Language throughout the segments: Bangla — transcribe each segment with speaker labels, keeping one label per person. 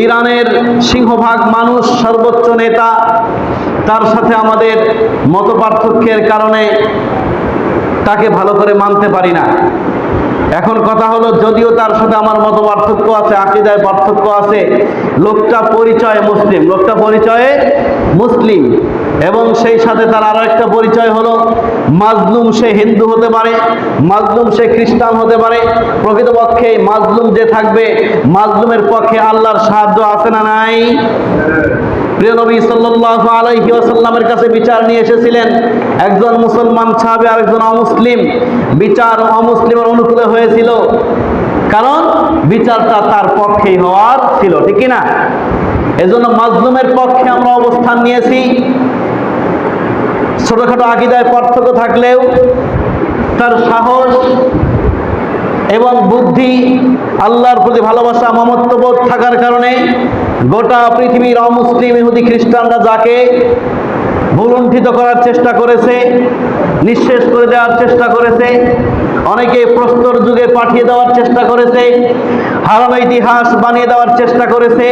Speaker 1: ইরানের সিংহভাগ মানুষ, সর্বোচ্চ নেতা, তার সাথে আমাদের মতপার্থক্যের কারণে তাকে ভালো করে মানতে পারি না। এখন কথা হলো, যদিও তার সাথে আমার মতপার্থক্য আছে, আকীদায় পার্থক্য আছে, লোকটা পরিচয়ে মুসলিম, এবং সেই সাথে তার আরো একটা পরিচয় হলো মাজলুম। সে হিন্দু হতে পারে, মাজলুম সে খ্রিস্টান হতে পারে। প্রকৃতপক্ষে মাজলুম যে থাকবে, মাজলুমের পক্ষে আল্লাহর সাহায্য আছে না নাই? প্রিয় নবী সাল্লাল্লাহু আলাইহি ওয়াসাল্লামের কাছে বিচার নিয়ে এসেছিলেন একজন মুসলমান সাহাবী আর একজন অমুসলিম। বিচার অমুসলিমের অনুকূলে হয়েছিল, কারণ বিচারটা তার পক্ষেই হওয়ার ছিল, ঠিক কি না? এজন্য মাজলুমের পক্ষে আমরা অবস্থান নিয়েছি। ছোটখাটো আকীদায় পার্থক্য থাকলেও তার সাহস এবং বুদ্ধি, আল্লাহর প্রতি ভালোবাসা, মমত্ববোধ থাকার কারণে গোটা পৃথিবীর অমুসলিম, ইহুদি, খ্রিস্টানরা যাকে ভুলুণ্ঠিত করার চেষ্টা করেছে, নিঃশেষ করে দেওয়ার চেষ্টা করেছে, অনেকে প্রস্তর যুগে পাঠিয়ে দেওয়ার চেষ্টা করেছে, হারানো ইতিহাস বানিয়ে দেওয়ার চেষ্টা করেছে,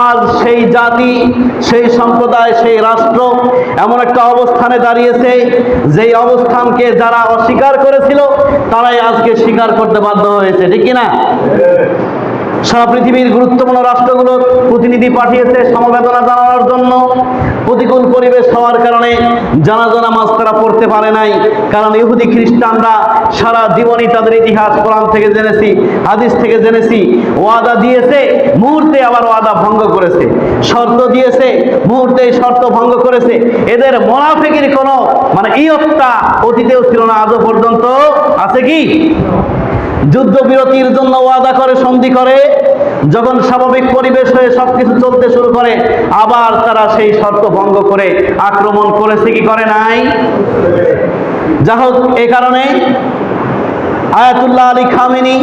Speaker 1: আজ সেই জাতি, সেই সম্প্রদায়, সেই রাষ্ট্র এমন একটা অবস্থানে দাঁড়িয়েছে, যেই অবস্থানকে যারা অস্বীকার করেছিল তারাই আজকে স্বীকার করতে বাধ্য হয়েছে, ঠিক কিনা? সারা পৃথিবীর গুরুত্বপূর্ণ রাষ্ট্রগুলো প্রতিনিধি পাঠিয়েছে সমবেদনা জানানোর জন্য। প্রতিকূল পরিবেশ হওয়ার কারণে জানাজা নামাজ তারা পড়তে পারে নাই, কারণ ইহুদি খ্রিস্টানরা সারা জীবনই তাদের ইতিহাস কোরআন থেকে জেনেছি, হাদিস থেকে জেনেছি, ওয়াদা দিয়েছে, মুহূর্তে আবার ওয়াদা ভঙ্গ করেছে, শর্ত দিয়েছে, মুহূর্তে শর্ত ভঙ্গ করেছে। এদের মুনাফিকের কোনো ইয়ত্তা অতীতেও ছিল না, আজও পর্যন্ত আছে কি? যুদ্ধবিরতির জন্য ওয়াদা করে, সন্ধি করে, যখন স্বাভাবিক পরিবেশ হয়ে সবকিছু চলতে শুরু করে, আবার তারা সেই শর্ত ভঙ্গ করে আক্রমণ করেছে কি করে নাই? যা হোক, এ কারণে আয়াতুল্লাহ আলী খামেনি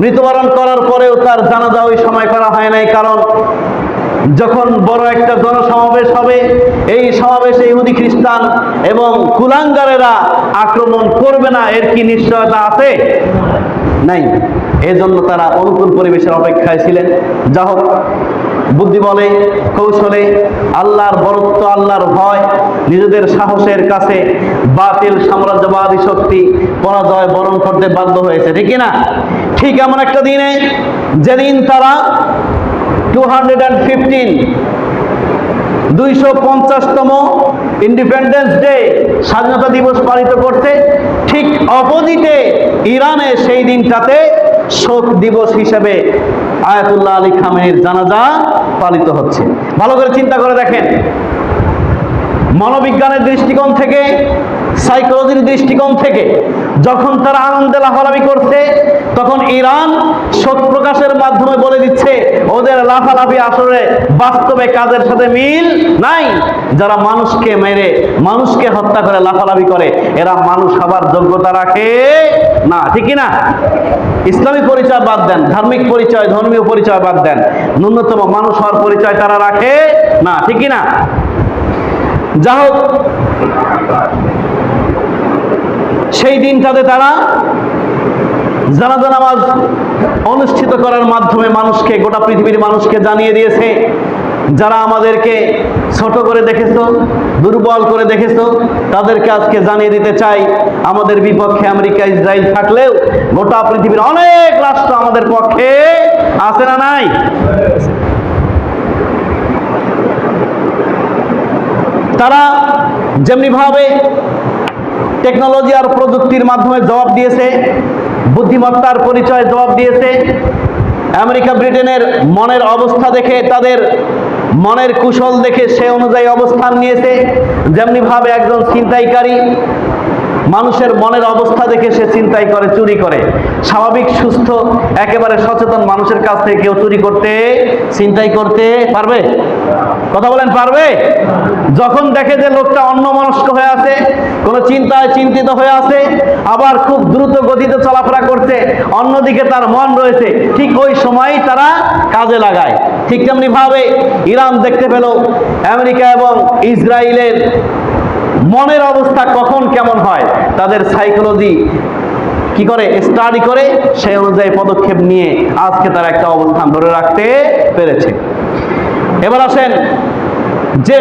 Speaker 1: মৃত্যুবরণ করার পরেও তার জানাজা ওই সময় করা হয় নাই, কারণ যখন বড় একটা জনসমাবেশ হবে, এই সমাবেশে ইহুদি, খ্রিস্টান এবং কুলাঙ্গারেরা আক্রমণ করবে না, এর কি নিশ্চয়তা আছে? নাই। এজন্য তারা অনুকূল পরিবেশের অপেক্ষায় ছিলেন। যা হোক, বুদ্ধি বলে, কৌশলে, আল্লাহর বরত্ব, আল্লাহর ভয়, নিজেদের সাহসের কাছে বাতিল সাম্রাজ্যবাদী শক্তি পরাজয় বরণ করতে বাধ্য হয়েছে, ঠিক না? ঠিক এমন একটা দিনে যেদিন তারা 250তম ইন্ডিপেন্ডেন্স ডে, স্বাধীনতা দিবস পালিত করছে, ঠিক অপোজিটে ইরানে সেই দিনটাতে শোক দিবস হিসেবে আয়াতুল্লাহ আলী খামেনির জানাজা পালিত হচ্ছে। ভালো করে চিন্তা করে দেখেন, মনোবিজ্ঞানের দৃষ্টিকোণ থেকে, সাইকোলজির দৃষ্টিকোণ থেকে যখন তারা আনন্দে লাফালাফি করছে, তখন ইরান শোক প্রকাশের মাধ্যমে বলে দিচ্ছে ওদের লাফালাফি আসলে বাস্তবে কাজের সাথে মিল নাই। যারা মানুষকে মেরে, মানুষকে হত্যা করে লাফালাফি করে, এরা মানুষ হবার যোগ্যতা রাখে না, ঠিক না? ইসলামী পরিচয় বাদ দেন, ধার্মিক পরিচয়, ধর্মীয় পরিচয় বাদ দেন, ন্যূনতম মানুষ হওয়ার পরিচয় তারা রাখে না, ঠিক না? যা হোক, সেই দিনটাতে তারা জানাজা নামাজ অনুষ্ঠিত করার মাধ্যমে মানুষকে, গোটা পৃথিবীর মানুষকে জানিয়ে দিয়েছে, যারা আমাদেরকে ছোট করে দেখেছো, দুর্বল করে দেখেছো, তাদেরকে আজকে জানিয়ে দিতে চাই, আমাদের বিপক্ষে আমেরিকা, ইসরায়েল থাকলেও গোটা পৃথিবীর অনেক রাষ্ট্র আমাদের পক্ষে আছে না নাই? তারা যেমনি ভাবে টেকনোলজি আর প্রযুক্তির মাধ্যমে জবাব দিয়েছে, বুদ্ধিমত্তার পরিচয় জবাব দিয়েছে, আমেরিকা, ব্রিটেনের মনের অবস্থা দেখে, তাদের মনের কুশল দেখে সে অনুযায়ী অবস্থান নিয়েছে। যেমনি ভাবে একজন ছিনতাইকারী মানুষের মনের অবস্থা দেখে সে চিন্তাই করে, চুরি করে। স্বাভাবিক, সুস্থ, একেবারে সচেতন মানুষের কাছ থেকে কেউ চুরি করতে, চিন্তাই করতে পারবে? কথা বলেন, পারবে? যখন দেখে যে লোকটা অন্যমনস্ক হয়ে আছে, কোনো চিন্তায় চিন্তিত হয়ে আছে, আবার খুব দ্রুত গতিতে চলাফেরা করছে, অন্যদিকে তার মন রয়েছে, ঠিক ওই সময়ই তারা কাজে লাগায়। ঠিক তেমনি ভাবে ইরান দেখতে পেল আমেরিকা এবং ইসরায়েলের মনের অবস্থা কখন কেমন হয়, তাদের সাইকোলজি কি করে, স্টাডি করে সেই অনুযায়ী পদক্ষেপ নিয়ে আজকে তারা একটা অবস্থান ধরে রাখতে পেরেছে। এবার আসেন যে